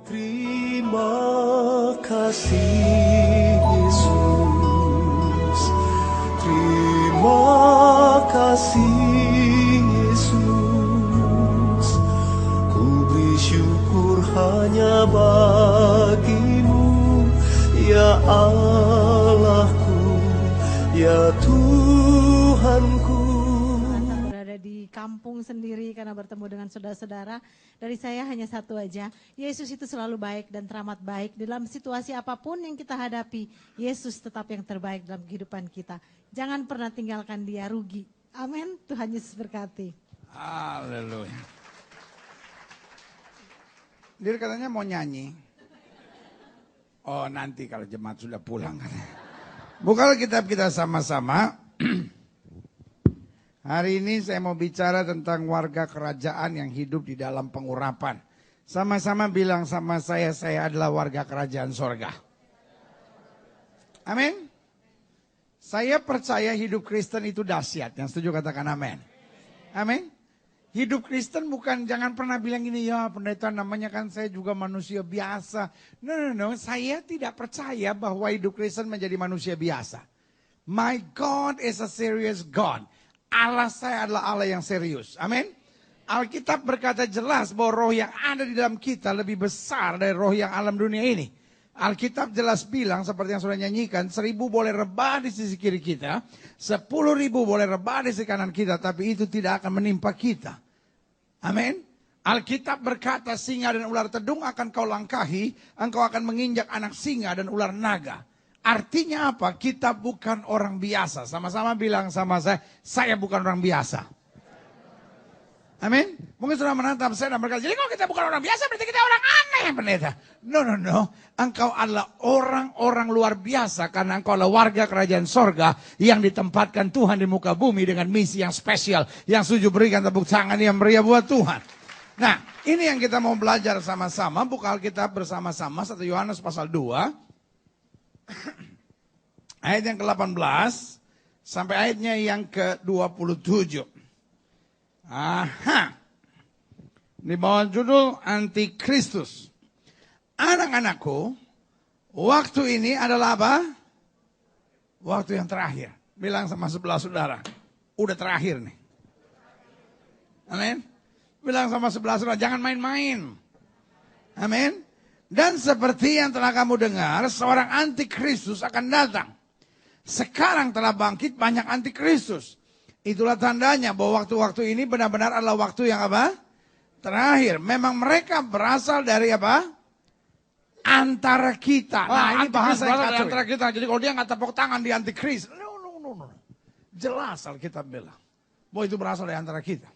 Terima kasih Yesus, terima kasih Yesus, ku beri syukur hanya bagimu, ya Allahku, ya Tuhanku. Berada di kampung sendiri karena bertemu dengan saudara-saudara. Dari saya hanya satu aja, Yesus itu selalu baik dan teramat baik. Dalam situasi apapun yang kita hadapi, Yesus tetap yang terbaik dalam kehidupan kita. Jangan pernah tinggalkan dia rugi. Amin. Tuhan Yesus berkati. Haleluya. Dia katanya mau nyanyi. Oh nanti kalau jemaat sudah pulang. Buka kitab kita sama-sama. Hari ini saya mau bicara tentang warga kerajaan yang hidup di dalam pengurapan. Sama-sama bilang sama saya adalah warga kerajaan sorga. Amin. Saya percaya hidup Kristen itu dahsyat. Yang setuju katakan amin. Amin. Hidup Kristen bukan, jangan pernah bilang gini, ya pendeta namanya kan saya juga manusia biasa. No. Saya tidak percaya bahwa hidup Kristen menjadi manusia biasa. My God is a serious God. Allah saya adalah Allah yang serius. Amin. Alkitab berkata jelas bahwa roh yang ada di dalam kita lebih besar dari roh yang alam dunia ini. Alkitab jelas bilang seperti yang sudah nyanyikan, 1.000 boleh rebah di sisi kiri kita, 10.000 boleh rebah di sisi kanan kita, tapi itu tidak akan menimpa kita. Amin. Alkitab berkata singa dan ular tedung akan kau langkahi, engkau akan menginjak anak singa dan ular naga. Artinya apa? Kita bukan orang biasa. Sama-sama bilang sama saya bukan orang biasa. Amin. Mungkin sudah menatap saya dan berkata, jadi kalau kita bukan orang biasa berarti kita orang aneh pendeta. No. Engkau adalah orang-orang luar biasa karena engkau adalah warga kerajaan sorga yang ditempatkan Tuhan di muka bumi dengan misi yang spesial. Yang setuju berikan tepuk tangan yang meriah buat Tuhan. Nah, ini yang kita mau belajar sama-sama. Buka Alkitab bersama-sama 1 Yohanes pasal 2. Ayat yang ke-18 sampai ayatnya yang ke-27. Di bawah judul Antikristus. Anak-anakku, waktu ini adalah apa? Waktu yang terakhir. Bilang sama sebelah saudara, udah terakhir nih. Amin. Bilang sama sebelah saudara, jangan main-main. Amin. Dan seperti yang telah kamu dengar, seorang antikristus akan datang. Sekarang telah bangkit banyak antikristus. Itulah tandanya bahwa waktu-waktu ini benar-benar adalah waktu yang apa? Terakhir. Memang mereka berasal dari apa? Antara kita. Nah, ini bahasa yang kacau. Antara kita. Jadi kalau dia nggak tepuk tangan di antikris. No. Jelas Alkitab bilang bahwa itu berasal dari antara kita.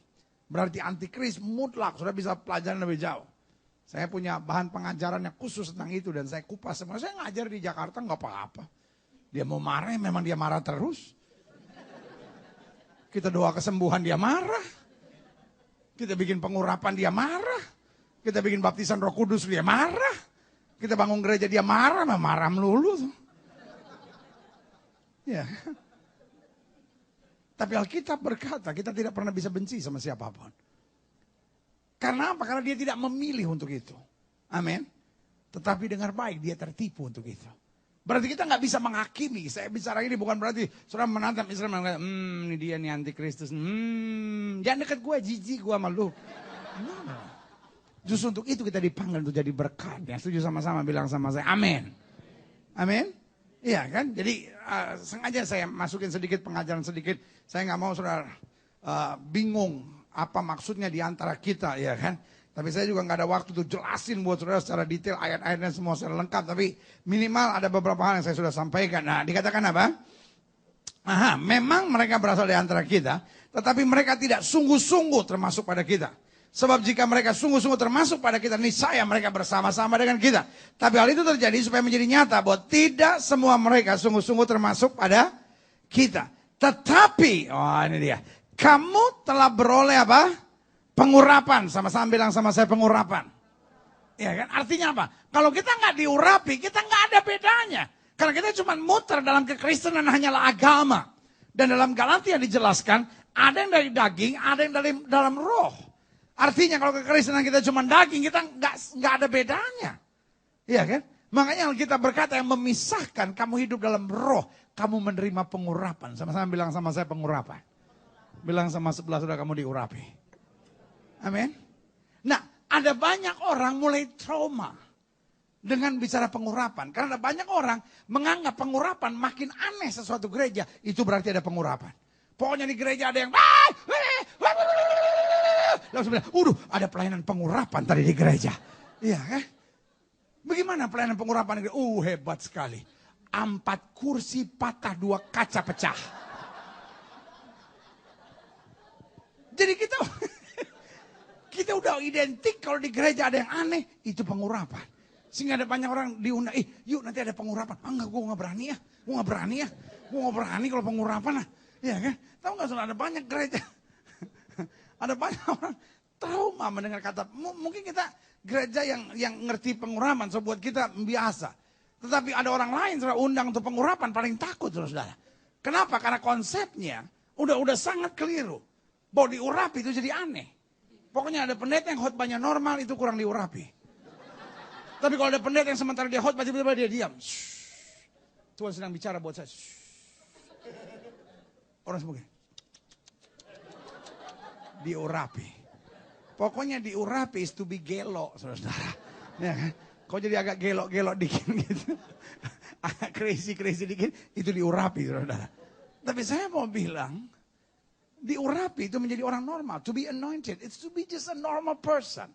Berarti antikris mutlak. Sudah bisa pelajaran lebih jauh. Saya punya bahan pengajaran yang khusus tentang itu dan saya kupas semua. Saya ngajar di Jakarta nggak apa-apa. Dia mau marah, memang dia marah terus. Kita doa kesembuhan dia marah. Kita bikin pengurapan dia marah. Kita bikin baptisan Roh Kudus dia marah. Kita bangun gereja dia marah melulu. Ya. Tapi Alkitab berkata kita tidak pernah bisa benci sama siapapun. Karena apa? Karena dia tidak memilih untuk itu. Amin. Tetapi dengar baik, dia tertipu untuk itu. Berarti kita nggak bisa menghakimi. Saya bicara ini bukan berarti saudara menantang Israel mengatakan, ini dia nih antikristus. Jangan dekat gue, jijik gue sama lu. Justru untuk itu kita dipanggil untuk jadi berkat. Ya, setuju sama-sama bilang sama saya, amin. Amin. Iya kan? Jadi sengaja saya masukin sedikit pengajaran sedikit. Saya nggak mau saudara bingung. Apa maksudnya di antara kita, ya kan? Tapi saya juga nggak ada waktu untuk jelasin buat saudara secara detail ayat-ayatnya semua secara lengkap. Tapi minimal ada beberapa hal yang saya sudah sampaikan. Nah, dikatakan apa? Memang mereka berasal dari antara kita, tetapi mereka tidak sungguh-sungguh termasuk pada kita. Sebab jika mereka sungguh-sungguh termasuk pada kita, niscaya mereka bersama-sama dengan kita. Tapi hal itu terjadi supaya menjadi nyata bahwa tidak semua mereka sungguh-sungguh termasuk pada kita. Tetapi, ini dia. Kamu telah beroleh apa? Pengurapan. Sama-sama bilang sama saya pengurapan. Ya kan? Artinya apa? Kalau kita nggak diurapi, kita nggak ada bedanya. Karena kita cuma muter dalam kekristenan hanyalah agama. Dan dalam Galatia dijelaskan, ada yang dari daging, ada yang dari dalam roh. Artinya kalau kekristenan kita cuma daging, kita nggak ada bedanya. Iya kan? Makanya kita berkata yang memisahkan, kamu hidup dalam roh, kamu menerima pengurapan. Sama-sama bilang sama saya pengurapan. Bilang sama sebelah saudara kamu diurapi. Amin. Nah, ada banyak orang mulai trauma dengan bicara pengurapan. Karena ada banyak orang menganggap pengurapan makin aneh sesuatu gereja, itu berarti ada pengurapan. Pokoknya di gereja ada yang langsung bilang, ada pelayanan pengurapan tadi di gereja. Iya kan? Bagaimana pelayanan pengurapan? Hebat sekali. 4 kursi patah, 2 kaca pecah. Jadi kita udah identik kalau di gereja ada yang aneh, itu pengurapan. Sehingga ada banyak orang diundang, yuk nanti ada pengurapan. Enggak, gue gak berani ya. Gue gak berani kalau pengurapan lah. Iya kan? Tahu gak saudara, ada banyak gereja. Ada banyak orang trauma mendengar kata, mungkin kita gereja yang ngerti pengurapan, so buat kita biasa. Tetapi ada orang lain saudara undang untuk pengurapan paling takut saudara. Kenapa? Karena konsepnya udah sangat keliru. Bahwa diurapi itu jadi aneh. Pokoknya ada pendeta yang khotbahnya normal itu kurang diurapi. Tapi kalau ada pendeta yang sementara dia khotbah tiba-tiba dia diam. Tuhan sedang bicara buat saya. Orang semua diurapi. Pokoknya diurapi is to be gelo, saudara. Ya kan? Kau jadi agak gelo-gelo dikit gitu. Agak crazy dikit, itu diurapi, saudara. Tapi saya mau bilang, diurapi itu menjadi orang normal. To be anointed, it's to be just a normal person.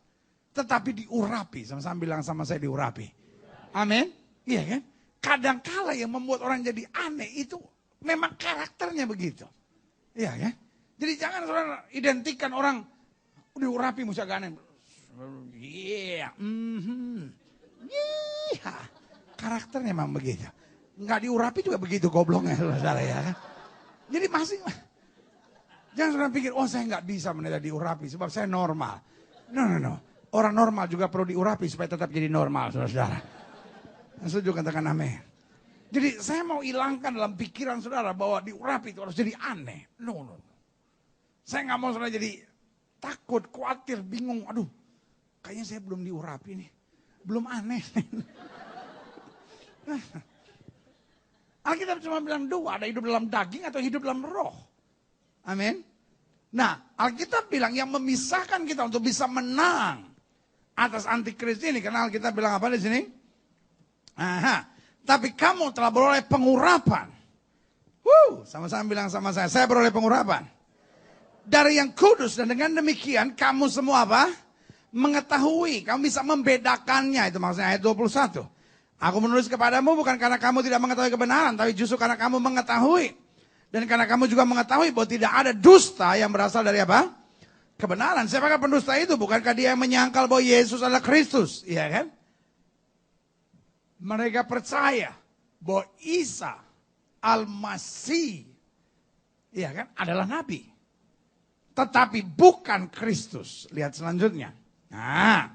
Tetapi diurapi, sama-sama bilang sama saya diurapi. Amin. Iya kan? Kadangkala yang membuat orang jadi aneh itu memang karakternya begitu. Iya kan? Jadi jangan saudara identikan orang diurapi mesti agak aneh. Iya. Karakternya memang begitu. Nggak diurapi juga begitu gobloknya saudara ya kan? Jadi masing jangan saudara pikir, saya nggak bisa menilai diurapi sebab saya normal. No. Orang normal juga perlu diurapi supaya tetap jadi normal, saudara-saudara. Setuju katakan amin. Jadi saya mau hilangkan dalam pikiran saudara bahwa diurapi itu harus jadi aneh. No. Saya nggak mau saudara jadi takut, khawatir, bingung. Aduh, kayaknya saya belum diurapi nih. Belum aneh. Alkitab cuma bilang 2, ada hidup dalam daging atau hidup dalam roh. Amin. Nah, Alkitab bilang yang memisahkan kita untuk bisa menang atas antikris ini. Karena Alkitab bilang apa di sini? Tapi kamu telah beroleh pengurapan. Sama-sama bilang sama saya beroleh pengurapan. Dari yang kudus, dan dengan demikian kamu semua apa? Mengetahui, kamu bisa membedakannya. Itu maksudnya ayat 21. Aku menulis kepadamu bukan karena kamu tidak mengetahui kebenaran, tapi justru karena kamu mengetahui. Dan karena kamu juga mengetahui bahwa tidak ada dusta yang berasal dari apa? Kebenaran. Siapakah pendusta itu? Bukankah dia yang menyangkal bahwa Yesus adalah Kristus? Iya kan? Mereka percaya bahwa Isa Al-Masih, iya kan, adalah Nabi. Tetapi bukan Kristus. Lihat selanjutnya. Nah,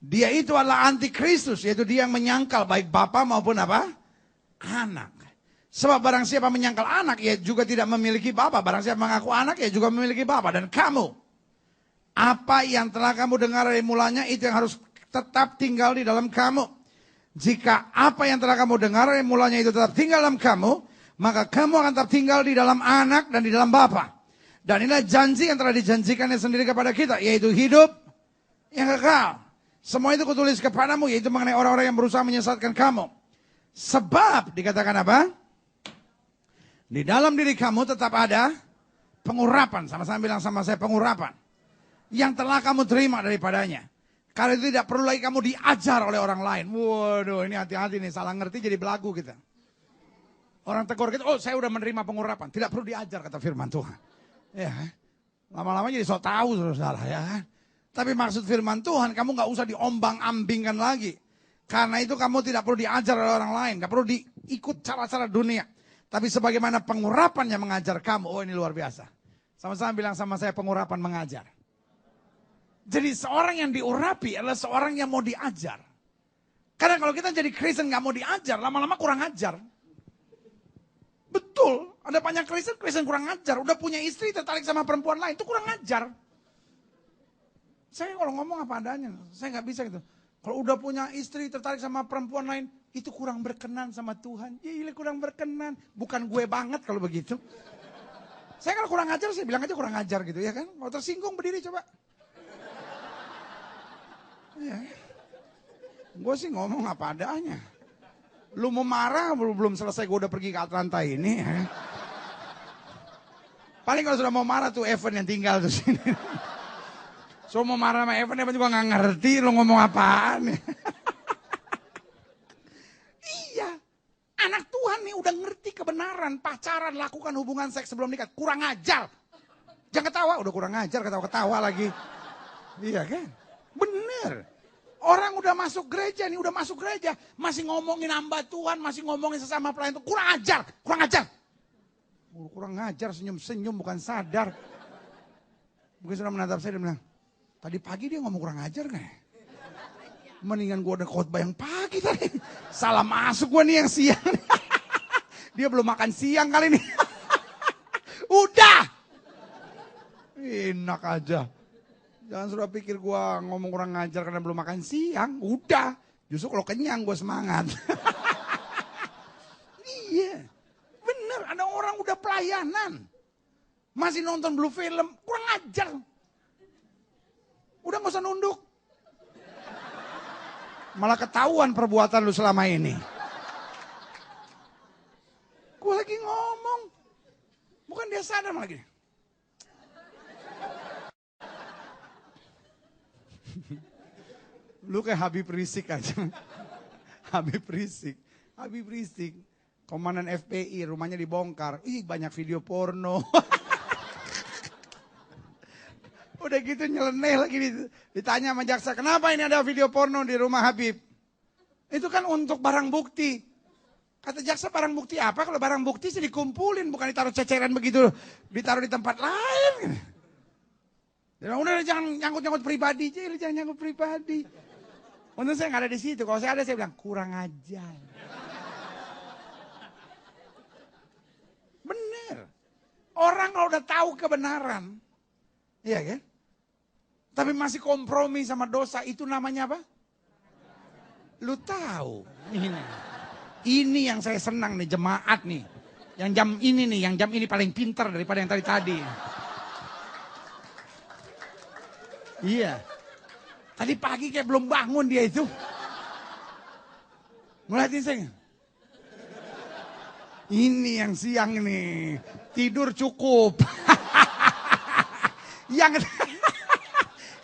dia itu adalah antikristus, yaitu dia yang menyangkal baik Bapa maupun apa? Anak. Sebab barang siapa menyangkal anak, ia juga tidak memiliki Bapa. Barang siapa mengaku anak, ia juga memiliki Bapa. Dan kamu, apa yang telah kamu dengar dari mulanya, itu yang harus tetap tinggal di dalam kamu. Jika apa yang telah kamu dengar dari mulanya itu tetap tinggal dalam kamu, maka kamu akan tetap tinggal di dalam anak dan di dalam Bapa. Dan inilah janji yang telah dijanjikannya sendiri kepada kita, yaitu hidup yang kekal. Semua itu kutulis kepadamu, yaitu mengenai orang-orang yang berusaha menyesatkan kamu. Sebab, dikatakan apa? Di dalam diri kamu tetap ada pengurapan. Sama-sama bilang sama saya, pengurapan. Yang telah kamu terima daripadanya. Karena itu tidak perlu lagi kamu diajar oleh orang lain. Waduh, ini hati-hati nih, salah ngerti jadi belagu kita. Orang tegur kita, saya udah menerima pengurapan. Tidak perlu diajar, kata firman Tuhan. Ya, lama-lama jadi sok tahu, saudara, ya kan? Tapi maksud firman Tuhan, kamu gak usah diombang-ambingkan lagi. Karena itu kamu tidak perlu diajar oleh orang lain. Gak perlu diikut cara-cara dunia. Tapi sebagaimana pengurapan yang mengajar kamu. Oh, ini luar biasa. Sama-sama bilang sama saya, pengurapan mengajar. Jadi seorang yang diurapi adalah seorang yang mau diajar. Karena kalau kita jadi Kristen gak mau diajar, lama-lama kurang ajar. Betul, ada banyak Kristen kurang ajar. Udah punya istri tertarik sama perempuan lain, itu kurang ajar. Saya kalau ngomong apa adanya, saya nggak bisa gitu. Kalau udah punya istri tertarik sama perempuan lain, itu kurang berkenan sama Tuhan. Iya kurang berkenan, bukan gue banget kalau begitu. Saya kalau kurang ajar, saya bilang aja kurang ajar gitu ya kan. Kalau tersinggung berdiri coba. Ya. Gue sih ngomong apa adanya. Lu mau marah, belum selesai gue udah pergi ke Atlanta ini. Ya. Paling kalau sudah mau marah tuh Evan yang tinggal tuh sini. So mau marah sama Evan juga gak ngerti lu ngomong apaan. Iya, anak Tuhan nih udah ngerti kebenaran, pacaran, lakukan hubungan seks sebelum nikah. Kurang ajar. Jangan ketawa, udah kurang ajar, ketawa-ketawa lagi. Iya kan? Bener. Orang udah masuk gereja nih, udah masuk gereja. Masih ngomongin hamba Tuhan, masih ngomongin sesama pelayan Tuhan. Kurang ajar, kurang ajar. Kurang ajar, senyum-senyum bukan sadar. Mungkin sudah menatap saya dan bilang, tadi pagi dia ngomong kurang ajar gak ya? Mendingan gue ada khotbah yang pagi tadi. Salah masuk gue nih yang siang. Dia belum makan siang kali ini. Udah. Enak aja. Jangan sudah pikir gue ngomong kurang ajar karena belum makan siang. Udah. Justru kalau kenyang gue semangat. Iya. Bener, ada orang udah pelayanan. Masih nonton Blue Film. Kurang ajar. Udah gak usah nunduk. Malah ketahuan perbuatan lu selama ini. Gue lagi ngomong. Bukan dia sadar malah gini. Lu kayak Habib Rizik aja. Habib Rizik. Habib Rizik. Komandan FPI, rumahnya dibongkar. Ih banyak video porno. Udah gitu nyeleneh lagi ditanya sama jaksa, kenapa ini ada video porno di rumah Habib? Itu kan untuk barang bukti. Kata jaksa barang bukti apa? Kalau barang bukti sih dikumpulin, bukan ditaruh ceceran begitu, ditaruh di tempat lain. Dia udah jangan nyangkut-nyangkut pribadi, jangan nyangkut pribadi. Untung saya nggak ada di situ. Kalau saya ada saya bilang kurang ajar. Bener. Orang kalau udah tahu kebenaran, iya kan? Tapi masih kompromi sama dosa, itu namanya apa? Lu tahu. Ini yang saya senang nih, jemaat nih. Yang jam ini paling pintar daripada yang tadi. Iya. Tadi pagi kayak belum bangun dia itu. Ngeliatin saya. Ini yang siang ini. Tidur cukup.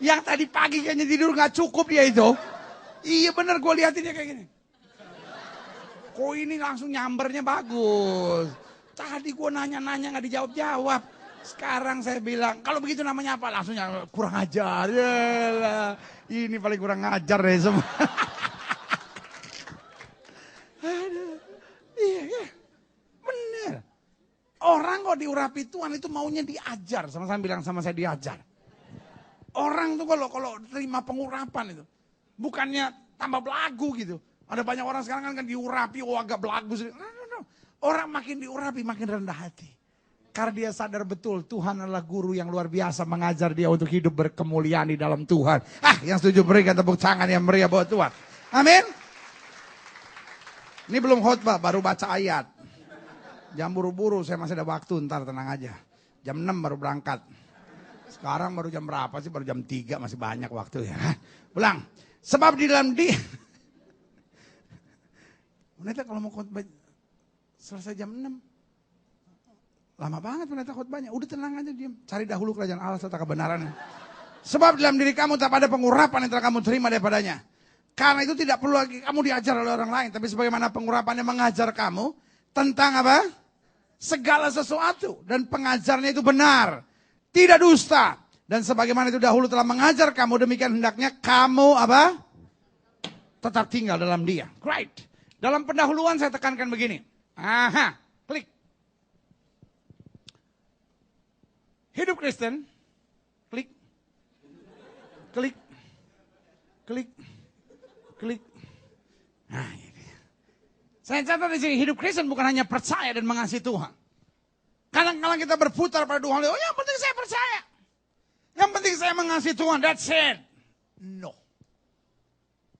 Yang tadi pagi kayaknya tidur gak cukup dia itu. Iya bener gue liatin dia kayak gini. Kok ini langsung nyambernya bagus. Tadi gue nanya-nanya gak dijawab-jawab. Sekarang saya bilang, kalau begitu namanya apa? Langsung kurang ajar. Yalah, ini paling kurang ajar deh semua. Aduh, iya, bener. Orang kok diurapi Tuhan itu maunya diajar. Sama-sama bilang sama saya diajar. Orang tuh kalau terima pengurapan itu. Bukannya tambah belagu gitu. Ada banyak orang sekarang kan diurapi, agak belagu. No. Orang makin diurapi makin rendah hati. Karena dia sadar betul Tuhan adalah guru yang luar biasa mengajar dia untuk hidup berkemuliaan di dalam Tuhan. Yang setuju berikan tepuk tangan yang meriah buat Tuhan. Amin. Ini belum khotbah, baru baca ayat. Jam buru-buru, saya masih ada waktu, ntar tenang aja. Jam 6 baru berangkat. Sekarang baru jam berapa sih? Baru jam 3, masih banyak waktu ya. Ulang. Sebab di dalam dia. Pendeta kalau mau khotbah selesai jam 6. Lama banget pendeta khotbahnya. Udah tenang aja diam. Cari dahulu kerajaan Allah serta kebenarannya. Sebab dalam diri kamu tak ada pengurapan yang telah kamu terima daripadanya. Karena itu tidak perlu lagi kamu diajar oleh orang lain. Tapi sebagaimana pengurapan yang mengajar kamu. Tentang apa? Segala sesuatu. Dan pengajarnya itu benar. Tidak dusta. Dan sebagaimana itu dahulu telah mengajar kamu, demikian hendaknya kamu apa? Tetap tinggal dalam dia. Right. Dalam pendahuluan saya tekankan begini. Klik. Hidup Kristen. Klik. Klik. Klik. Klik. Nah, ini. Saya catat di sini, hidup Kristen bukan hanya percaya dan mengasihi Tuhan. Kadang-kadang kita berputar pada Tuhan, oh yang penting saya percaya. Yang penting saya mengasihi Tuhan, that's it. No.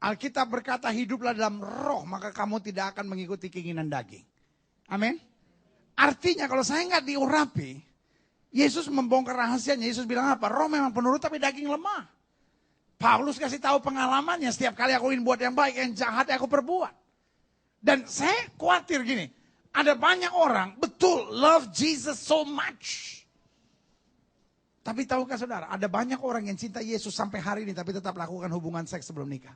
Alkitab berkata hiduplah dalam roh, maka kamu tidak akan mengikuti keinginan daging. Amin. Artinya kalau saya nggak diurapi, Yesus membongkar rahasianya. Yesus bilang apa? Roh memang penurut tapi daging lemah. Paulus kasih tahu pengalamannya, setiap kali aku ingin buat yang baik, yang jahat aku perbuat. Dan saya khawatir gini, ada banyak orang, betul, love Jesus so much. Tapi tahukah saudara, ada banyak orang yang cinta Yesus sampai hari ini, tapi tetap lakukan hubungan seks sebelum nikah.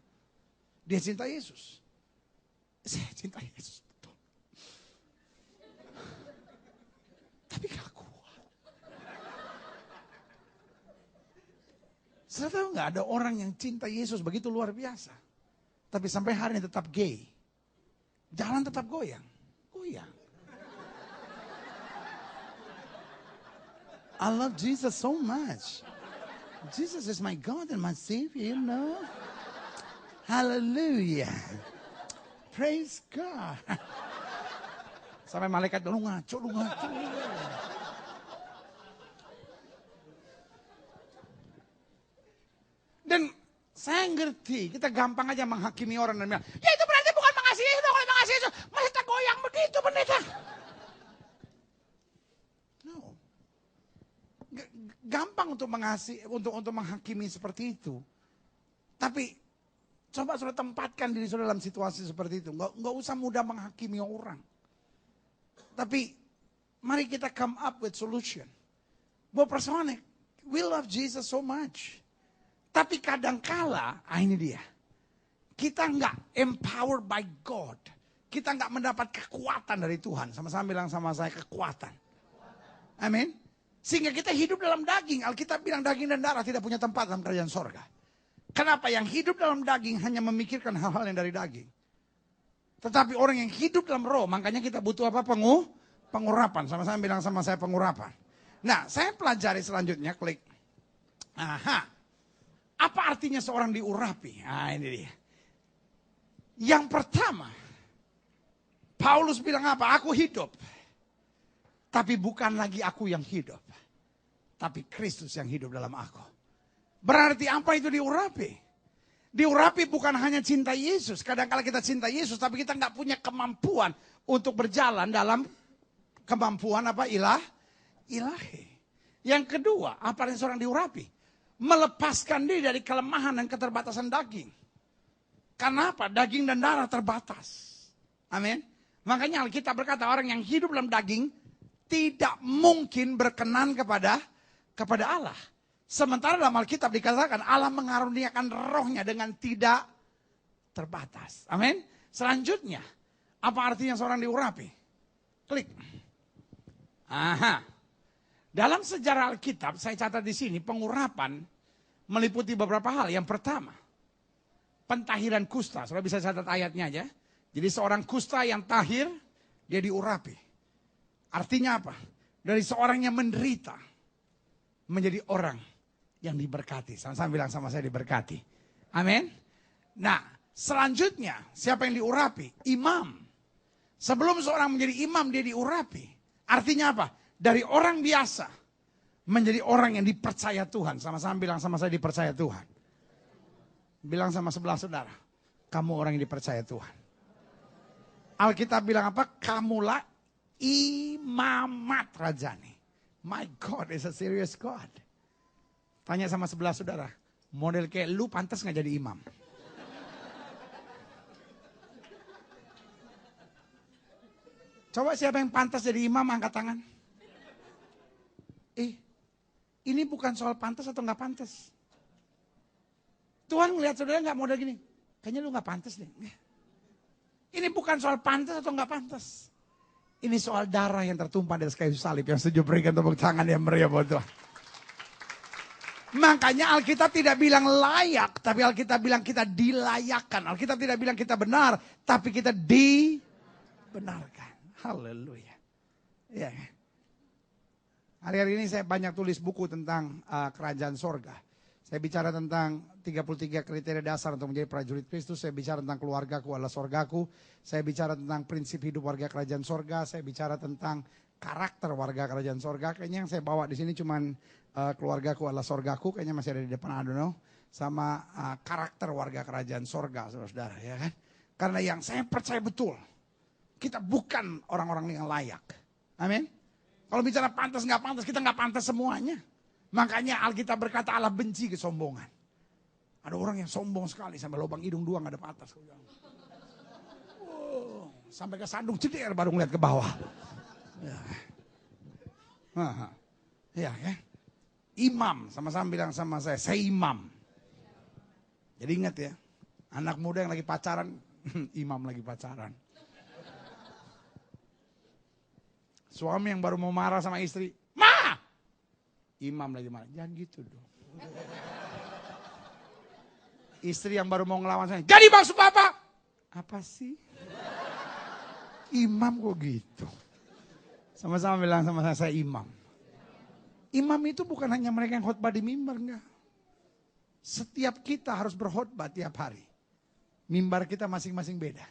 Dia cinta Yesus. Saya cinta Yesus, betul. Tapi gak kuat. Saya tahu gak ada orang yang cinta Yesus begitu luar biasa. Tapi sampai hari ini tetap gay. Jalan tetap goyang. Goyang. I love Jesus so much. Jesus is my God and my Savior, you know. Hallelujah. Praise God. Sampai malaikat lu ngaco. Dan saya ngerti, kita gampang aja menghakimi orang dan bilang, ya itu berarti bukan mengasihi Yesus, kalau mengasihi Yesus, masih tak goyang begitu pendeta. No. Gampang untuk mengasihi, untuk menghakimi seperti itu. Tapi coba saudara tempatkan diri saudara dalam situasi seperti itu. Nggak usah mudah menghakimi orang. Tapi mari kita come up with solution. Bahwa persoalannya, we love Jesus so much. Tapi kadangkala, ini dia. Kita nggak empowered by God. Kita nggak mendapat kekuatan dari Tuhan. Sama-sama bilang sama saya, kekuatan. Amin. Sehingga kita hidup dalam daging. Alkitab bilang daging dan darah tidak punya tempat dalam kerajaan sorga. Kenapa? Yang hidup dalam daging hanya memikirkan hal-hal yang dari daging. Tetapi orang yang hidup dalam roh, makanya kita butuh apa? Pengurapan. Sama-sama bilang sama saya, pengurapan. Nah, saya pelajari selanjutnya, klik. Aha. Apa artinya seorang diurapi? Nah, ini dia. Yang pertama, Paulus bilang apa? Aku hidup. Tapi bukan lagi aku yang hidup. Tapi Kristus yang hidup dalam aku. Berarti apa itu diurapi? Diurapi bukan hanya cinta Yesus. Kadang-kadang kita cinta Yesus, tapi kita nggak punya kemampuan untuk berjalan dalam kemampuan apa? Ilahi. Yang kedua, apa yang seorang diurapi? Melepaskan diri dari kelemahan dan keterbatasan daging. Karena apa? Daging dan darah terbatas. Amin. Makanya Alkitab berkata orang yang hidup dalam daging tidak mungkin berkenan kepada Allah. Sementara dalam Alkitab dikatakan Allah mengaruniakan rohnya dengan tidak terbatas. Amin. Selanjutnya, apa artinya seorang diurapi? Klik. Aha. Dalam sejarah Alkitab, saya catat di sini, pengurapan meliputi beberapa hal. Yang pertama, pentahiran kusta. Saudara bisa catat ayatnya aja. Jadi seorang kusta yang tahir, dia diurapi. Artinya apa? Dari seorang yang menderita, menjadi orang yang diberkati. Sama-sama bilang sama saya, diberkati. Amin. Nah, selanjutnya, siapa yang diurapi? Imam. Sebelum seorang menjadi imam, dia diurapi. Artinya apa? Dari orang biasa menjadi orang yang dipercaya Tuhan. Sama-sama bilang sama saya, dipercaya Tuhan. Bilang sama sebelah saudara, kamu orang yang dipercaya Tuhan. Alkitab bilang apa? Kamulah imamat rajani. My God is a serious God. Tanya sama sebelah saudara, model kayak lu pantas gak jadi imam? Coba siapa yang pantas jadi imam, angkat tangan. Ini bukan soal pantas atau nggak pantas. Tuhan ngelihat saudara nggak model gini, kayaknya lu nggak pantas deh. Ini bukan soal pantas atau nggak pantas. Ini soal darah yang tertumpah di atas kayu salib. Yang setuju berikan tepuk tangan yang meriah buat Tuhan. Makanya Alkitab tidak bilang layak, tapi Alkitab bilang kita dilayakkan. Alkitab tidak bilang kita benar, tapi kita dibenarkan. Haleluya. Ya. Hari-hari ini saya banyak tulis buku tentang kerajaan sorga. Saya bicara tentang 33 kriteria dasar untuk menjadi prajurit Kristus. Saya bicara tentang keluargaku adalah sorgaku. Saya bicara tentang prinsip hidup warga kerajaan sorga. Saya bicara tentang karakter warga kerajaan sorga. Kayaknya yang saya bawa di sini cuman keluargaku adalah sorgaku, kayaknya masih ada di depan, I don't know. Sama karakter warga kerajaan sorga, saudara-saudara, ya kan? Karena yang saya percaya betul, kita bukan orang-orang yang layak. Amin. Kalau bicara pantas nggak pantas, kita nggak pantas semuanya. Makanya Alkitab berkata Allah benci kesombongan. Ada orang yang sombong sekali sampai lubang hidung 2 ngadep atas. Oh, sampai ke sandung ceder baru ngeliat ke bawah. Ya. Ya kan? Imam, sama-sama bilang sama saya imam. Jadi ingat ya, anak muda yang lagi pacaran, imam lagi pacaran. Suami yang baru mau marah sama istri, Ma! Imam lagi marah, jangan gitu dong. Istri yang baru mau ngelawan saya, jadi maksud apa? Apa sih? Imam kok gitu? Sama-sama bilang sama saya imam. Imam itu bukan hanya mereka yang khotbah di mimbar, enggak. Setiap kita harus berkhotbah tiap hari. Mimbar kita masing-masing beda.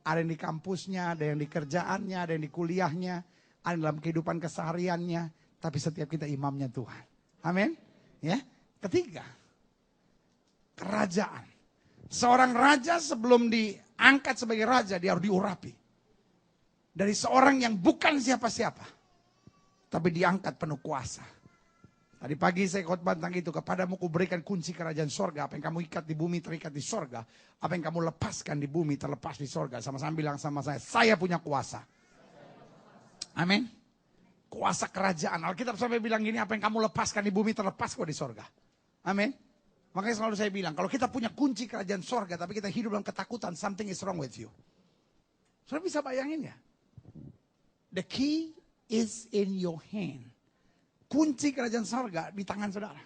Ada yang di kampusnya, ada yang di kerjaannya, ada yang di kuliahnya, ada yang dalam kehidupan kesehariannya. Tapi setiap kita imamnya Tuhan. Amin. Ya. Ketiga, kerajaan. Seorang raja sebelum diangkat sebagai raja, dia harus diurapi. Dari seorang yang bukan siapa-siapa, tapi diangkat penuh kuasa. Tadi pagi saya khotbah tentang itu. Kepadamu kuberikan kunci kerajaan sorga. Apa yang kamu ikat di bumi terikat di sorga. Apa yang kamu lepaskan di bumi terlepas di sorga. Sama-sama bilang sama saya punya kuasa. Amin. Kuasa kerajaan. Alkitab sampai bilang gini, apa yang kamu lepaskan di bumi terlepas kok di sorga. Amin. Makanya selalu saya bilang, kalau kita punya kunci kerajaan sorga, tapi kita hidup dalam ketakutan, something is wrong with you. Saudara bisa bayangin ya? The key is in your hand. Kunci kerajaan sorga di tangan saudara.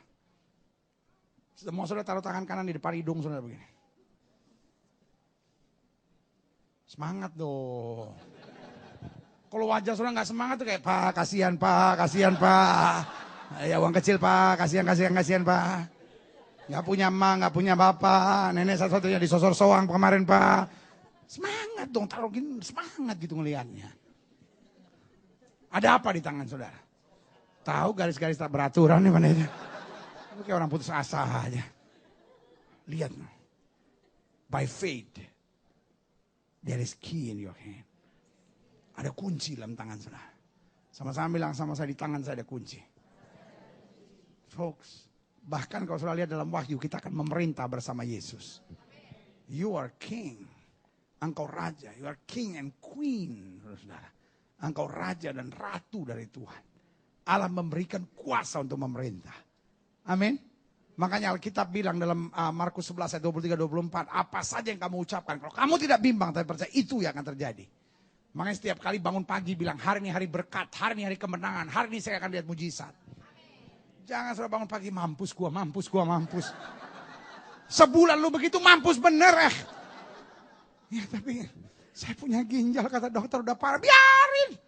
Semua saudara taruh tangan kanan di depan hidung saudara begini. Semangat dong. Kalau wajah saudara nggak semangat tuh kayak, Pak, kasihan Pak. Ya uang kecil Pak, kasihan Pak. Nggak punya emak, nggak punya bapak. Nenek satu-satunya disosor soang kemarin Pak. Semangat dong, taruh gini, semangat gitu ngelihatnya. Ada apa di tangan saudara? Tahu garis-garis tak beraturan nih mana itu. Kayak orang putus asa aja. Lihat. By faith. There is key in your hand. Ada kunci dalam tangan saudara. Sama-sama bilang sama saya, di tangan saya ada kunci. Folks. Bahkan kalau saudara lihat dalam Wahyu, kita akan memerintah bersama Yesus. You are king. Engkau raja. You are king and queen. Saudara. Engkau raja dan ratu dari Tuhan. Allah memberikan kuasa untuk memerintah. Amin. Makanya Alkitab bilang dalam Markus 11 ayat 23-24. Apa saja yang kamu ucapkan. Kalau kamu tidak bimbang tapi percaya, itu yang akan terjadi. Makanya setiap kali bangun pagi bilang, hari ini hari berkat. Hari ini hari kemenangan. Hari ini saya akan lihat mujizat. Jangan sudah bangun pagi, mampus gua. Sebulan lu begitu mampus bener Ya tapi saya punya ginjal, kata dokter udah parah. Biarin.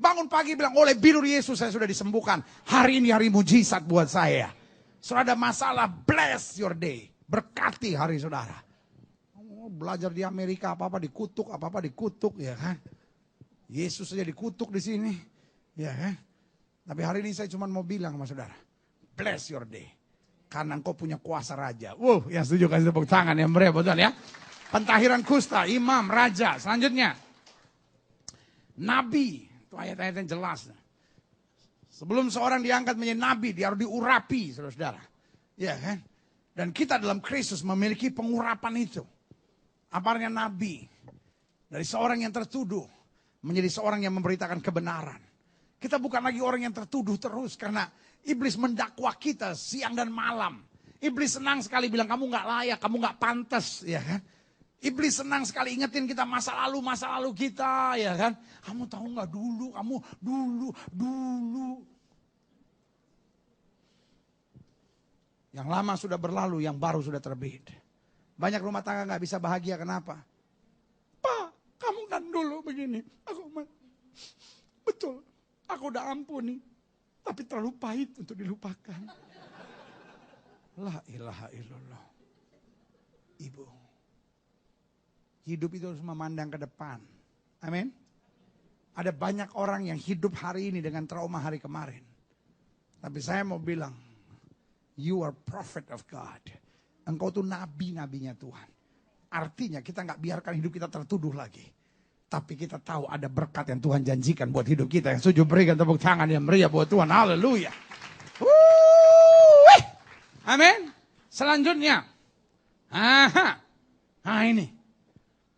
Bangun pagi bilang, oleh bilur Yesus saya sudah disembuhkan. Hari ini hari mujizat buat saya. Saudara ada masalah, bless your day. Berkati hari saudara. Belajar di Amerika apa-apa dikutuk, ya kan. Yesus saja dikutuk di sini. Ya kan. Tapi hari ini saya cuma mau bilang sama saudara. Bless your day. Karena engkau punya kuasa raja. Wow, yang setuju kasih tepuk tangan yang meriah, betul ya. Pentahiran kusta, imam, raja. Selanjutnya. Nabi. Itu ayat-ayat yang jelas. Sebelum seorang diangkat menjadi nabi, dia harus diurapi, saudara-saudara. Ya kan? Dan kita dalam Kristus memiliki pengurapan itu. Apa artinya nabi? Dari seorang yang tertuduh, menjadi seorang yang memberitakan kebenaran. Kita bukan lagi orang yang tertuduh terus, karena iblis mendakwa kita siang dan malam. Iblis senang sekali bilang, kamu gak layak, kamu gak pantas, ya kan? Iblis senang sekali ingetin kita masa lalu kita, ya kan? Kamu tahu nggak kamu dulu. Yang lama sudah berlalu, yang baru sudah terbit. Banyak rumah tangga nggak bisa bahagia, kenapa? Pak, kamu kan dulu begini. Betul, aku udah ampuni, tapi terlalu pahit untuk dilupakan. La ilaha illallah. Ibu. Hidup itu harus memandang ke depan. Amin. Ada banyak orang yang hidup hari ini dengan trauma hari kemarin. Tapi saya mau bilang, you are prophet of God. Engkau tuh nabi-nabinya Tuhan. Artinya kita nggak biarkan hidup kita tertuduh lagi. Tapi kita tahu ada berkat yang Tuhan janjikan buat hidup kita. Yang setuju berikan tepuk tangan yang meriah buat Tuhan. Haleluya. Amin. Selanjutnya. Nah ini.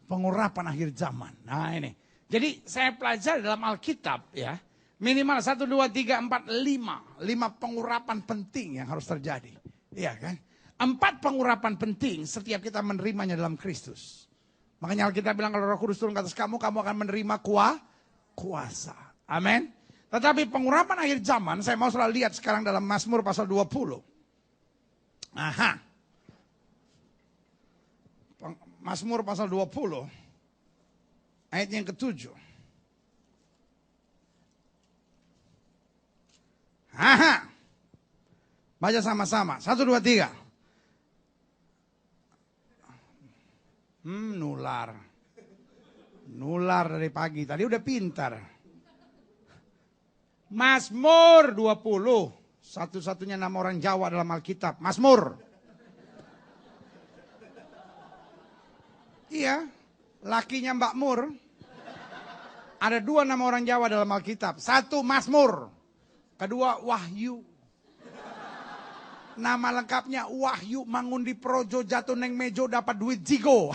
Pengurapan akhir zaman. Nah ini. Jadi saya pelajari dalam Alkitab ya. Minimal 1, 2, 3, 4, 5. 5 pengurapan penting yang harus terjadi. Iya kan? 4 pengurapan penting setiap kita menerimanya dalam Kristus. Makanya Alkitab bilang kalau Roh Kudus turun ke atas kamu, kamu akan menerima kuasa. Amin. Tetapi pengurapan akhir zaman, saya mau selalu lihat sekarang dalam Mazmur pasal 20. Mazmur pasal 20, ayat yang ke-7. Baca sama-sama. 1, 2, 3. Nular dari pagi. Tadi udah pintar. Mazmur 20. Satu-satunya nama orang Jawa dalam Alkitab. Mazmur. Iya. Lakinya Mbak Mur. Ada 2 nama orang Jawa dalam Alkitab. 1 Mazmur. Kedua Wahyu. Nama lengkapnya Wahyu Mangundi Projo jatuh neng mejo dapat duit jigo.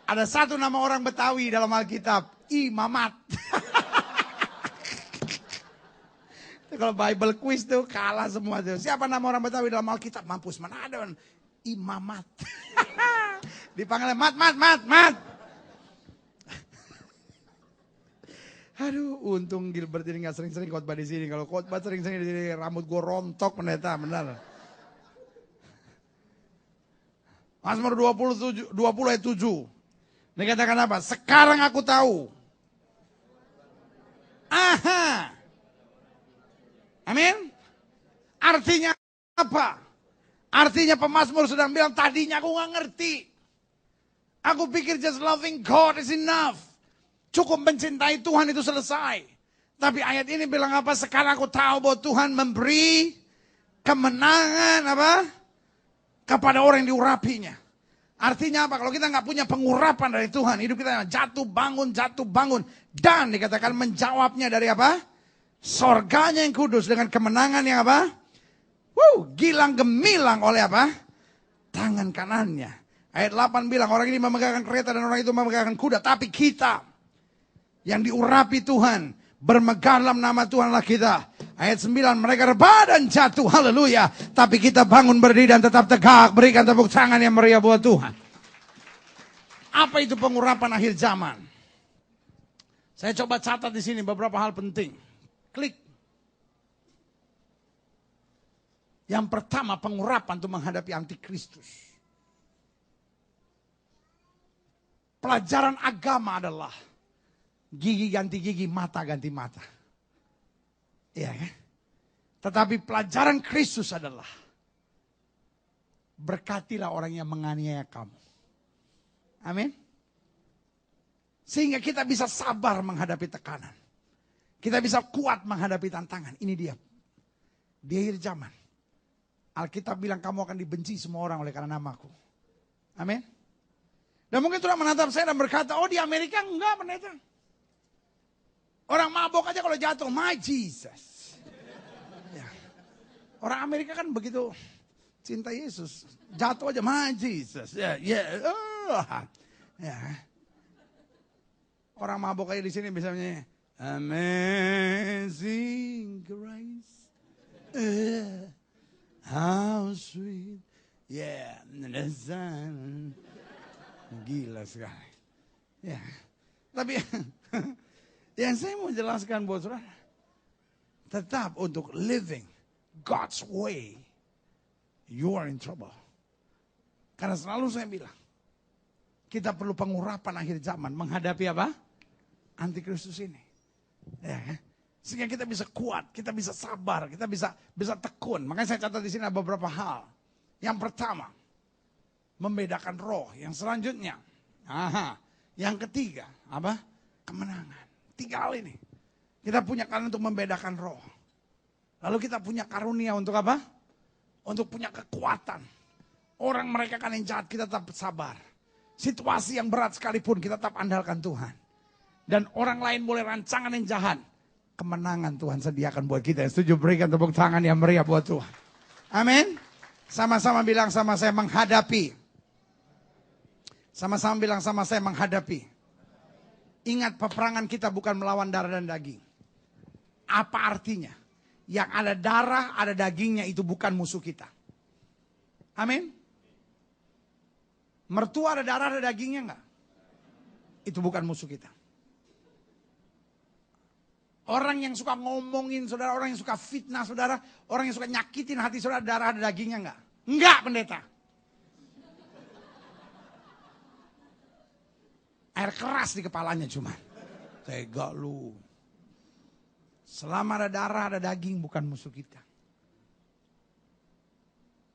Ada 1 nama orang Betawi dalam Alkitab. Imamat. Kalau Bible quiz tuh kalah semua tuh. Siapa nama orang Betawi dalam Alkitab? Mampus mana ada. Imamat. Dipanggil mat. Aduh, untung Gilbert ini gak sering-sering khotbah di sini. Kalau khotbah sering-sering di sini, rambut gue rontok pendeta, benar. Mazmur 20 ayat 7. Dikatakan apa? Sekarang aku tahu. Amin. Artinya apa? Artinya pemazmur sedang bilang, tadinya aku gak ngerti. Aku pikir just loving God is enough. Cukup mencintai Tuhan itu selesai. Tapi ayat ini bilang apa? Sekarang aku tahu bahwa Tuhan memberi kemenangan apa? Kepada orang yang diurapinya. Artinya apa? Kalau kita nggak punya pengurapan dari Tuhan, hidup kita jatuh bangun. Dan dikatakan menjawabnya dari apa? Sorganya yang kudus dengan kemenangan yang apa? Gilang gemilang oleh apa? Tangan kanannya. Ayat 8 bilang orang ini memegangkan kereta dan orang itu memegangkan kuda. Tapi kita yang diurapi Tuhan, bermegang dalam nama Tuhanlah kita. Ayat 9, mereka rebah dan jatuh, haleluya. Tapi kita bangun berdiri dan tetap tegak, berikan tepuk tangan yang meriah buat Tuhan. Apa itu pengurapan akhir zaman? Saya coba catat di sini beberapa hal penting. Klik. Yang pertama, pengurapan untuk menghadapi antikristus. Pelajaran agama adalah gigi ganti gigi, mata ganti mata. Iya kan? Tetapi pelajaran Kristus adalah berkatilah orang yang menganiaya kamu. Amin. Sehingga kita bisa sabar menghadapi tekanan. Kita bisa kuat menghadapi tantangan. Ini dia. Di akhir zaman. Alkitab bilang kamu akan dibenci semua orang oleh karena namaku. Amin. Dan mungkin Tuhan menatap saya dan berkata, oh di Amerika enggak pendeta. Orang mabok aja kalau jatuh, my Jesus. Ya. Orang Amerika kan begitu cinta Yesus. Jatuh aja, my Jesus. Ya. Orang mabok aja di sini misalnya, Amazing Grace. How sweet. Yeah. Gila sekali. Ya. Tapi yang saya mau jelaskan buat saudara, tetap untuk living God's way, you are in trouble. Karena selalu saya bilang, kita perlu pengurapan akhir zaman menghadapi apa? Antikristus ini. Ya, sehingga kita bisa kuat, kita bisa sabar, kita bisa tekun. Makanya saya catat di sini ada beberapa hal. Yang pertama, membedakan roh. Yang selanjutnya, yang ketiga, apa? Kemenangan. 3 hal ini. Kita punya kan untuk membedakan roh. Lalu kita punya karunia untuk apa? Untuk punya kekuatan. Orang mereka kan yang jahat, kita tetap sabar. Situasi yang berat sekalipun kita tetap andalkan Tuhan. Dan orang lain boleh rancangan yang jahat. Kemenangan Tuhan sediakan buat kita. Yang setuju berikan tepuk tangan yang meriah buat Tuhan. Amin. Sama-sama bilang sama saya menghadapi. Sama-sama bilang sama saya menghadapi. Ingat peperangan kita bukan melawan darah dan daging. Apa artinya? Yang ada darah, ada dagingnya itu bukan musuh kita. Amin. Mertua ada darah, ada dagingnya enggak? Itu bukan musuh kita. Orang yang suka ngomongin saudara, orang yang suka fitnah saudara, orang yang suka nyakitin hati saudara, darah ada dagingnya enggak? Enggak, pendeta. Air keras di kepalanya cuma. Tega lu. Selama ada darah, ada daging, bukan musuh kita.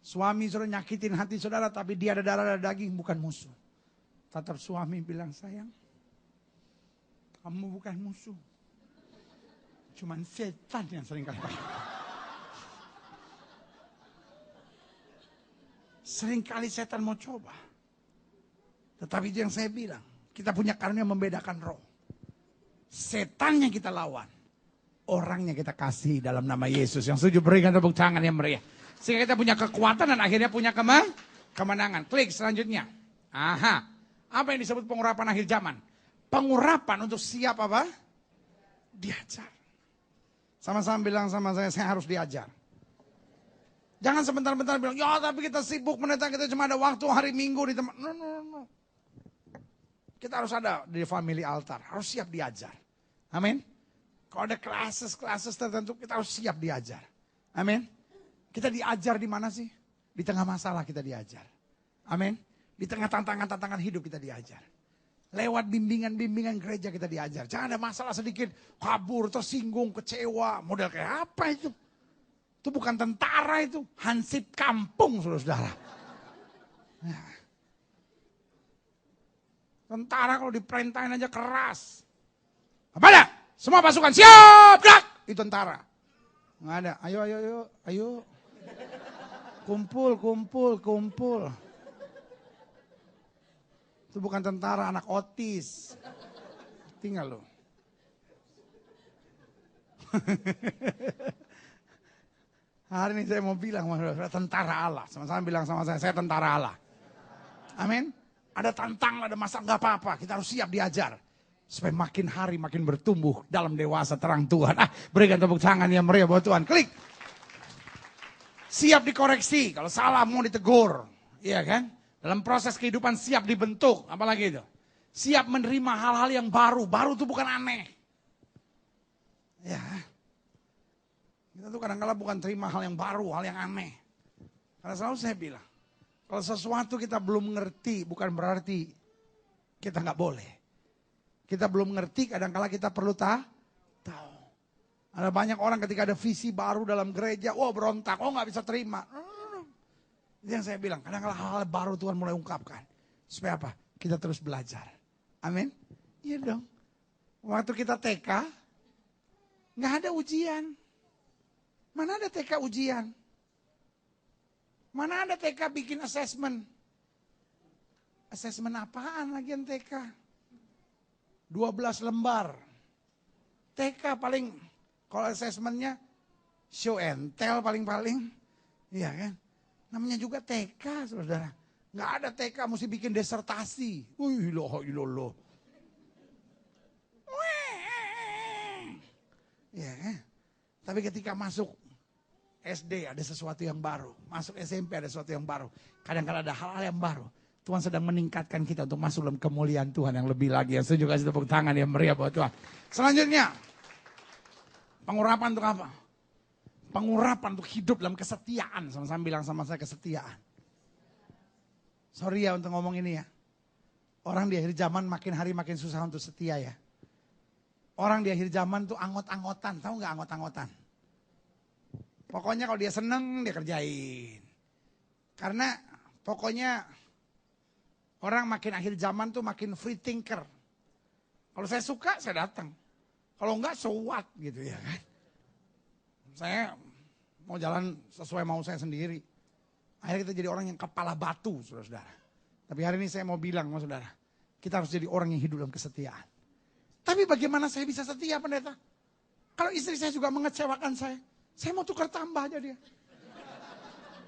Suami saudara nyakitin hati saudara, tapi dia ada darah, ada daging, bukan musuh. Tetap suami bilang, sayang, kamu bukan musuh. Cuman setan yang sering kali. Seringkali setan mau coba. Tetapi itu yang saya bilang. Kita punya karunia membedakan roh. Setan yang kita lawan. Orangnya kita kasih dalam nama Yesus. Yang setuju berikan tepuk tangan yang meriah. Sehingga kita punya kekuatan dan akhirnya punya kemenangan. Klik selanjutnya. Aha. Apa yang disebut pengurapan akhir zaman? Pengurapan untuk siap apa? Diajar. Sama-sama bilang sama saya harus diajar. Jangan sebentar-bentar bilang, ya tapi kita sibuk pendeta, kita cuma ada waktu hari Minggu di tempat. No. Kita harus ada di family altar, harus siap diajar. Amin. Kalau ada classes tertentu, kita harus siap diajar. Amin. Kita diajar di mana sih? Di tengah masalah kita diajar. Amin. Di tengah tantangan-tantangan hidup kita diajar. Lewat bimbingan-bimbingan gereja kita diajar. Jangan ada masalah sedikit, kabur, tersinggung, kecewa. Model kayak apa itu? Itu bukan tentara itu. Hansip kampung, saudara-saudara. Nah. Tentara kalau diperintahin aja keras. Apa ada? Semua pasukan siap, gerak. Itu tentara. Nggak ada. Ayo. Kumpul. Itu bukan tentara, anak otis. Tinggal lo. Hari ini saya mau bilang, tentara Allah. Sama-sama bilang sama saya tentara Allah. Amin. Ada tantangan, ada masalah, nggak apa-apa. Kita harus siap diajar. Supaya makin hari makin bertumbuh dalam dewasa terang Tuhan. Berikan tepuk tangan yang meriah buat Tuhan. Klik. Siap dikoreksi. Kalau salah mau ditegur. Iya kan? Dalam proses kehidupan siap dibentuk. Apalagi itu. Siap menerima hal-hal yang baru. Baru itu bukan aneh. Ya. Kita tuh kadang-kadang bukan terima hal yang baru, hal yang aneh. Karena selalu saya bilang. Kalau sesuatu kita belum ngerti, bukan berarti kita nggak boleh. Kita belum ngerti, kadang-kala kita perlu tahu. Ada banyak orang ketika ada visi baru dalam gereja, berontak, nggak bisa terima. Itu yang saya bilang, kadang-kala hal-hal baru Tuhan mulai ungkapkan. Supaya apa? Kita terus belajar. Amin? Iya dong. Waktu kita TK, nggak ada ujian. Mana ada TK ujian? Mana ada TK bikin assessment? Assessment apaan lagi yang TK? 12 lembar. TK paling, kalau assessmentnya show and tell paling-paling. Iya kan? Namanya juga TK, saudara. Nggak ada TK mesti bikin disertasi. Iloh. Iya kan? Tapi ketika masuk SD ada sesuatu yang baru. Masuk SMP ada sesuatu yang baru. Kadang-kadang ada hal-hal yang baru. Tuhan sedang meningkatkan kita untuk masuk dalam kemuliaan Tuhan yang lebih lagi. Yang setuju kasih tepuk tangan yang meriah buat Tuhan. Selanjutnya. Pengurapan untuk apa? Pengurapan untuk hidup dalam kesetiaan. Sama-sama bilang sama saya kesetiaan. Sorry ya untuk ngomong ini ya. Orang di akhir zaman makin hari makin susah untuk setia ya. Orang di akhir zaman tuh anggot-anggotan. Tahu gak anggot-anggotan? Pokoknya kalau dia seneng, dia kerjain. Karena pokoknya orang makin akhir zaman tuh makin free thinker. Kalau saya suka, saya datang. Kalau enggak, so what gitu ya kan. Saya mau jalan sesuai mau saya sendiri. Akhirnya kita jadi orang yang kepala batu, saudara-saudara. Tapi hari ini saya mau bilang sama saudara, kita harus jadi orang yang hidup dalam kesetiaan. Tapi bagaimana saya bisa setia, pendeta? Kalau istri saya juga mengecewakan saya mau tukar tambah aja dia.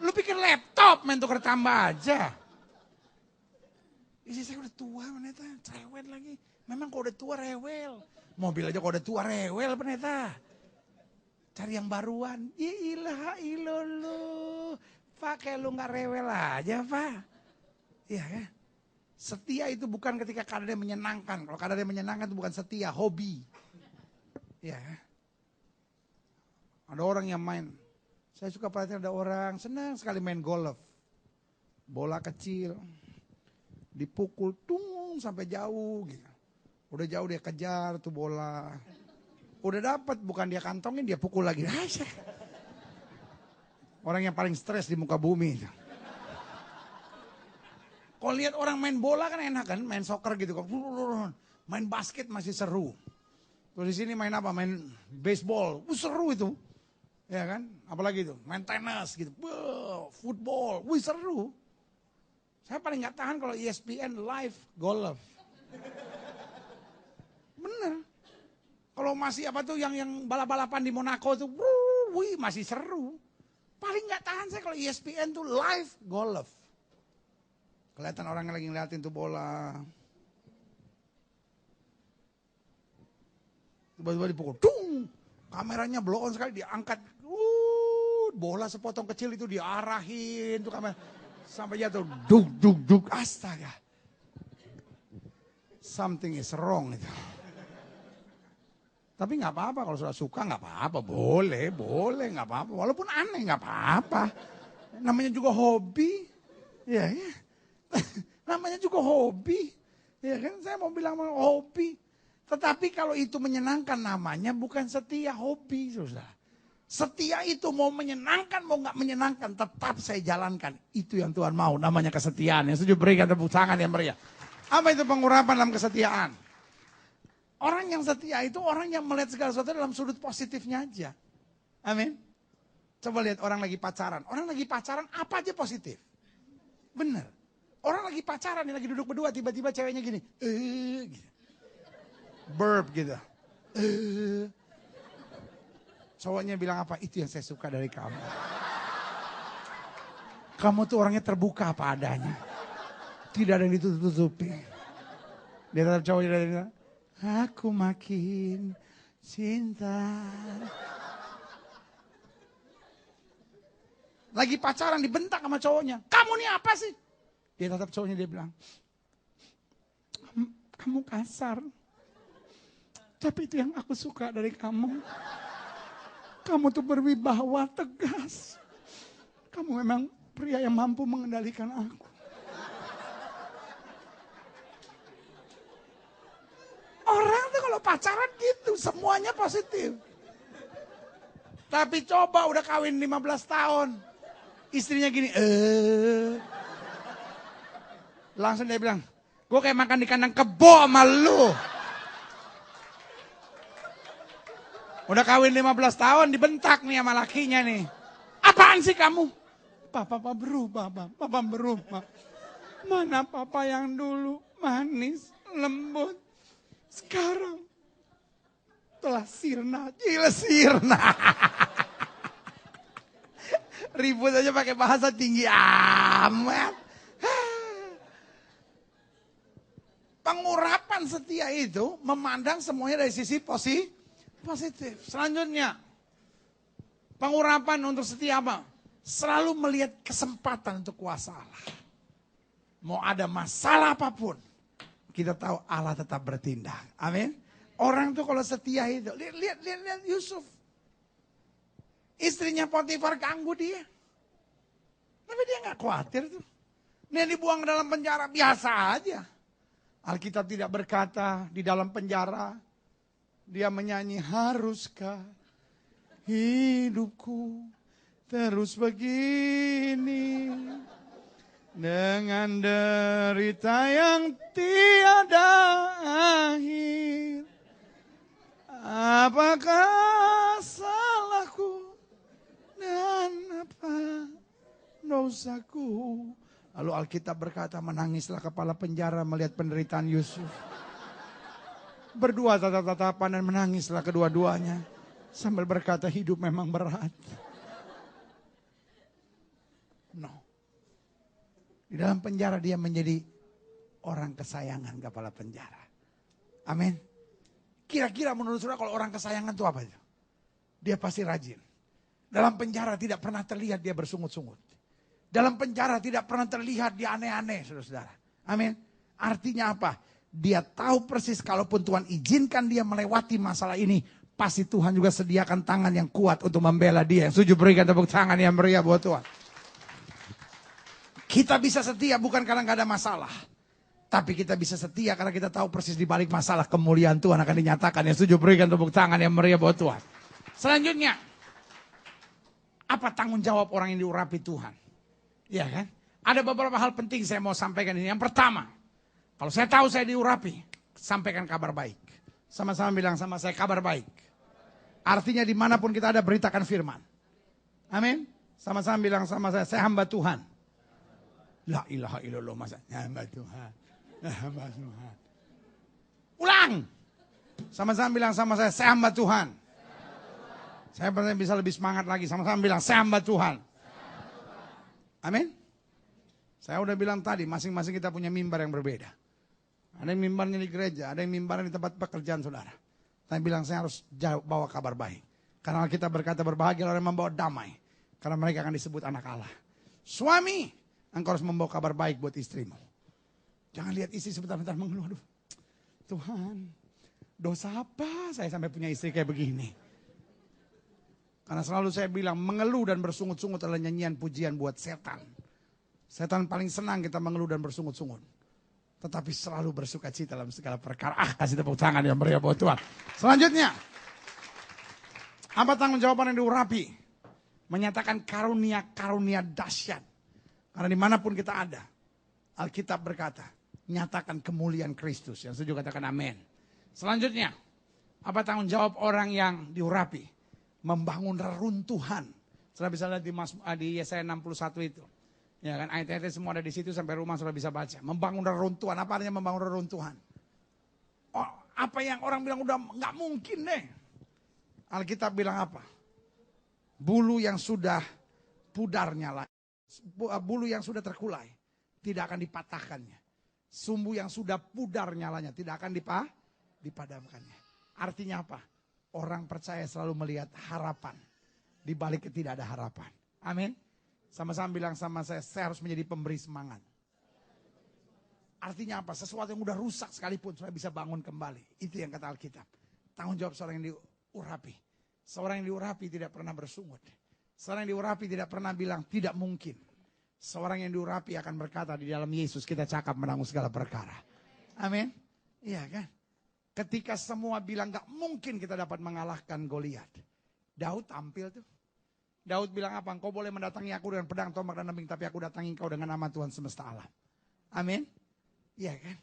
Lu pikir laptop main tukar tambah aja. Istri saya udah tua, pendeta, cerewet lagi. Memang kalau udah tua rewel. Mobil aja kalau udah tua rewel, pendeta. Cari yang baruan. Ya ilah lu. Pak, kayak lu gak rewel aja, Pak. Iya kan? Setia itu bukan ketika keadaan menyenangkan. Kalau keadaan menyenangkan itu bukan setia, hobi. Iya kan? Ada orang yang main. Saya suka perhatian ada orang senang sekali main golf. Bola kecil. Dipukul tung sampai jauh gitu. Udah jauh dia kejar tuh bola. Udah dapat, bukan dia kantongin, dia pukul lagi. Orang yang paling stres di muka bumi. Kalau lihat orang main bola kan enak kan, main soccer gitu. Main basket masih seru. Terus di sini main apa? Main baseball, seru itu. Ya kan? Apalagi itu, main tenis gitu. Football, seru. Saya paling gak tahan kalau ESPN live golf. Bener. Kalau masih apa tuh yang balap-balapan di Monaco tuh, masih seru. Paling gak tahan saya kalau ESPN tuh live golf. Kelihatan orang yang lagi ngeliatin tuh bola. Tiba-tiba dipukul, tung. Kameranya blow on sekali, diangkat. Bola sepotong kecil itu diarahin tuh kamera. Sampai jatuh, duk. Astaga. Something is wrong itu. Tapi gak apa-apa, kalau sudah suka gak apa-apa. Boleh gak apa-apa. Walaupun aneh gak apa-apa. Namanya juga hobi. Ya. Namanya juga hobi. Ya kan, saya mau bilang hobi. Tetapi kalau itu menyenangkan namanya bukan setia, hobi. Saudara. Setia itu mau menyenangkan, mau gak menyenangkan. Tetap saya jalankan. Itu yang Tuhan mau, namanya kesetiaan. Yang setuju berikan tepuk tangan yang meriah. Apa itu pengurapan dalam kesetiaan? Orang yang setia itu orang yang melihat segala sesuatu dalam sudut positifnya aja. Amin. Coba lihat orang lagi pacaran. Orang lagi pacaran apa aja positif. Bener. Orang lagi pacaran, lagi duduk berdua, tiba-tiba ceweknya gini. Gitu. Burp gitu. Cowoknya bilang apa? Itu yang saya suka dari kamu. Kamu tuh orangnya terbuka apa adanya. Tidak ada yang ditutup-tutupi. Dia tetap cowoknya dari bilang, aku makin cinta. Lagi pacaran dibentak sama cowoknya. Kamu nih apa sih? Dia tetap cowoknya, dia bilang, kamu kasar. Tapi itu yang aku suka dari kamu. Kamu tuh berwibawa, tegas. Kamu memang pria yang mampu mengendalikan aku. Orang tuh kalau pacaran gitu, semuanya positif. Tapi coba udah kawin 15 tahun. Istrinya gini, langsung dia bilang, gue kayak makan di kandang kebo sama lu. Udah kawin 15 tahun, dibentak nih sama lakinya nih. Apaan sih kamu? Papa berubah, Papa berubah. Mana papa yang dulu manis, lembut. Sekarang telah sirna, gila sirna. Ribut aja pakai bahasa tinggi amat. Pengurapan setia itu memandang semuanya dari sisi positif. Selanjutnya, pengurapan untuk setia apa? Selalu melihat kesempatan untuk kuasa Allah. Mau ada masalah apapun, kita tahu Allah tetap bertindak. Amin. Orang tuh kalau setia itu, lihat Yusuf. Istrinya Potifar ganggu dia. Tapi dia gak khawatir tuh. Dia dibuang ke dalam penjara, biasa aja. Alkitab tidak berkata di dalam penjara, dia menyanyi, haruskah hidupku terus begini. Dengan derita yang tiada akhir. Apakah salahku dosaku. Lalu Alkitab berkata, menangislah kepala penjara melihat penderitaan Yusuf. Berdua tatap-tatapan dan menangislah kedua-duanya. Sambil berkata, hidup memang berat. No. Di dalam penjara dia menjadi orang kesayangan kepala penjara. Amin. Kira-kira menurut saudara kalau orang kesayangan itu apa itu? Dia pasti rajin. Dalam penjara tidak pernah terlihat dia bersungut-sungut. Dalam penjara tidak pernah terlihat dia aneh-aneh, saudara-saudara. Amin. Artinya apa? Dia tahu persis kalaupun Tuhan izinkan dia melewati masalah ini, pasti Tuhan juga sediakan tangan yang kuat untuk membela dia. Yang setuju berikan tepuk tangan yang meriah buat Tuhan. Kita bisa setia bukan karena gak ada masalah. Tapi kita bisa setia karena kita tahu persis di balik masalah kemuliaan Tuhan akan dinyatakan. Yang setuju berikan tepuk tangan yang meriah buat Tuhan. Selanjutnya, apa tanggung jawab orang yang diurapi Tuhan? Ya kan? Ada beberapa hal penting saya mau sampaikan ini. Yang pertama, kalau saya tahu saya diurapi, sampaikan kabar baik. Sama-sama bilang sama saya kabar baik. Artinya dimanapun kita ada beritakan firman. Amin. Sama-sama bilang sama saya hamba Tuhan. La ilaha illallah masa hamba Tuhan. Hamba Tuhan. Ulang. Sama-sama bilang sama saya hamba Tuhan. Saya bisa lebih semangat lagi. Sama-sama bilang saya hamba Tuhan. Amin. Saya udah bilang tadi, masing-masing kita punya mimbar yang berbeda. Ada yang mimbarnya di gereja, ada yang mimbarnya di tempat pekerjaan saudara. Saya bilang saya harus bawa kabar baik. Karena kita berkata berbahagia orang yang membawa damai. Karena mereka akan disebut anak Allah. Suami, engkau harus membawa kabar baik buat istrimu. Jangan lihat istri sebentar-bentar mengeluh. Aduh, Tuhan, dosa apa saya sampai punya istri kayak begini? Karena selalu saya bilang mengeluh dan bersungut-sungut adalah nyanyian pujian buat setan. Setan paling senang kita mengeluh dan bersungut-sungut. Tetapi selalu bersuka cita dalam segala perkara. Kasih tepuk tangan yang meriah buat Tuhan. Selanjutnya, apa tanggung jawab yang diurapi? Menyatakan karunia-karunia dahsyat. Karena dimanapun kita ada, Alkitab berkata, nyatakan kemuliaan Kristus. Yang setuju katakan amin. Selanjutnya, apa tanggung jawab orang yang diurapi? Membangun reruntuhan. Sudah bisa lihat di Yesaya 61 itu. Ya kan, ayat-ayatnya semua ada di situ sampai rumah sudah bisa baca. Membangun reruntuhan, apa artinya membangun reruntuhan? Oh, apa yang orang bilang udah nggak mungkin deh. Alkitab bilang apa? Bulu yang sudah pudar nyala, bulu yang sudah terkulai tidak akan dipatahkannya. Sumbu yang sudah pudar nyalanya tidak akan dipadamkannya. Artinya apa? Orang percaya selalu melihat harapan di balik tidak ada harapan. Amin. Sama-sama bilang sama saya harus menjadi pemberi semangat. Artinya apa? Sesuatu yang udah rusak sekalipun saya bisa bangun kembali. Itu yang kata Alkitab. Tanggung jawab seorang yang diurapi. Seorang yang diurapi tidak pernah bersungut. Seorang yang diurapi tidak pernah bilang tidak mungkin. Seorang yang diurapi akan berkata di dalam Yesus kita cakap menanggung segala perkara. Amin. Iya kan? Ketika semua bilang gak mungkin kita dapat mengalahkan Goliat. Daud tampil tuh. Daud bilang apa? Engkau boleh mendatangi aku dengan pedang, tombak dan lembing. Tapi aku datangi engkau dengan nama Tuhan semesta alam. Amin. Iya kan?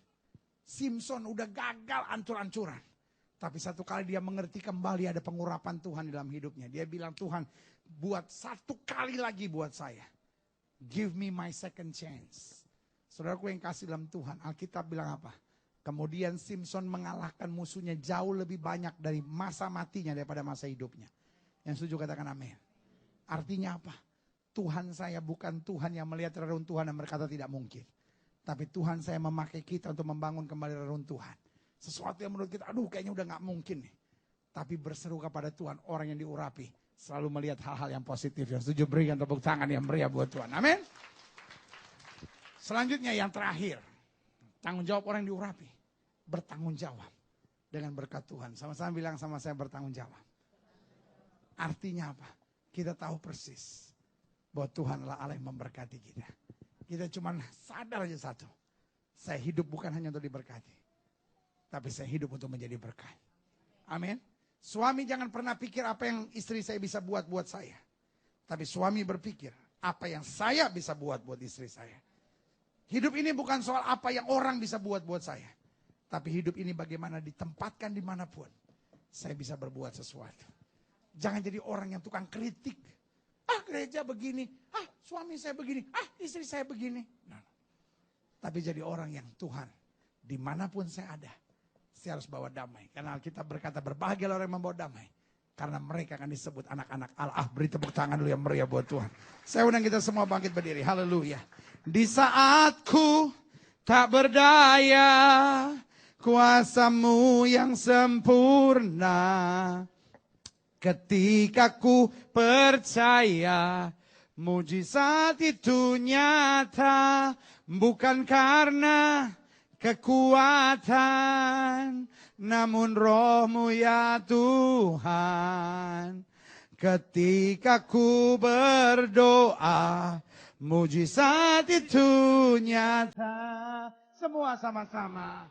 Simpson udah gagal ancur-ancuran. Tapi satu kali dia mengerti kembali ada pengurapan Tuhan dalam hidupnya. Dia bilang Tuhan buat satu kali lagi buat saya. Give me my second chance. Saudaraku yang kasih dalam Tuhan. Alkitab bilang apa? Kemudian Simpson mengalahkan musuhnya jauh lebih banyak dari masa matinya daripada masa hidupnya. Yang setuju katakan amin. Artinya apa? Tuhan saya bukan Tuhan yang melihat reruntuhan dan berkata tidak mungkin. Tapi Tuhan saya memakai kita untuk membangun kembali reruntuhan. Sesuatu yang menurut kita, aduh kayaknya udah gak mungkin nih. Tapi berseru kepada Tuhan, orang yang diurapi selalu melihat hal-hal yang positif. Yang setuju berikan tepuk tangan yang meriah buat Tuhan. Amin. Selanjutnya yang terakhir. Tanggung jawab orang yang diurapi. Bertanggung jawab dengan berkat Tuhan. Sama-sama bilang sama saya bertanggung jawab. Artinya apa? Kita tahu persis bahwa Tuhanlah Allah yang memberkati kita. Kita cuma sadar aja satu. Saya hidup bukan hanya untuk diberkati. Tapi saya hidup untuk menjadi berkat. Amin. Suami jangan pernah pikir apa yang istri saya bisa buat buat saya. Tapi suami berpikir apa yang saya bisa buat buat istri saya. Hidup ini bukan soal apa yang orang bisa buat buat saya. Tapi hidup ini bagaimana ditempatkan dimanapun. Saya bisa berbuat sesuatu. Jangan jadi orang yang tukang kritik. Ah gereja begini. Ah suami saya begini, istri saya begini. No. Tapi jadi orang yang Tuhan, dimanapun saya ada, saya harus bawa damai. Karena Alkitab berkata, berbahagialah orang yang membawa damai. Karena mereka akan disebut anak-anak Allah. Beri tepuk tangan dulu yang meriah buat Tuhan. Saya undang kita semua bangkit berdiri. Haleluya. Di saatku tak berdaya, kuasa-Mu yang sempurna. Ketika ku percaya, mujizat itu nyata. Bukan karena kekuatan, namun Roh-Mu ya Tuhan. Ketika ku berdoa, mujizat itu nyata. Semua sama-sama.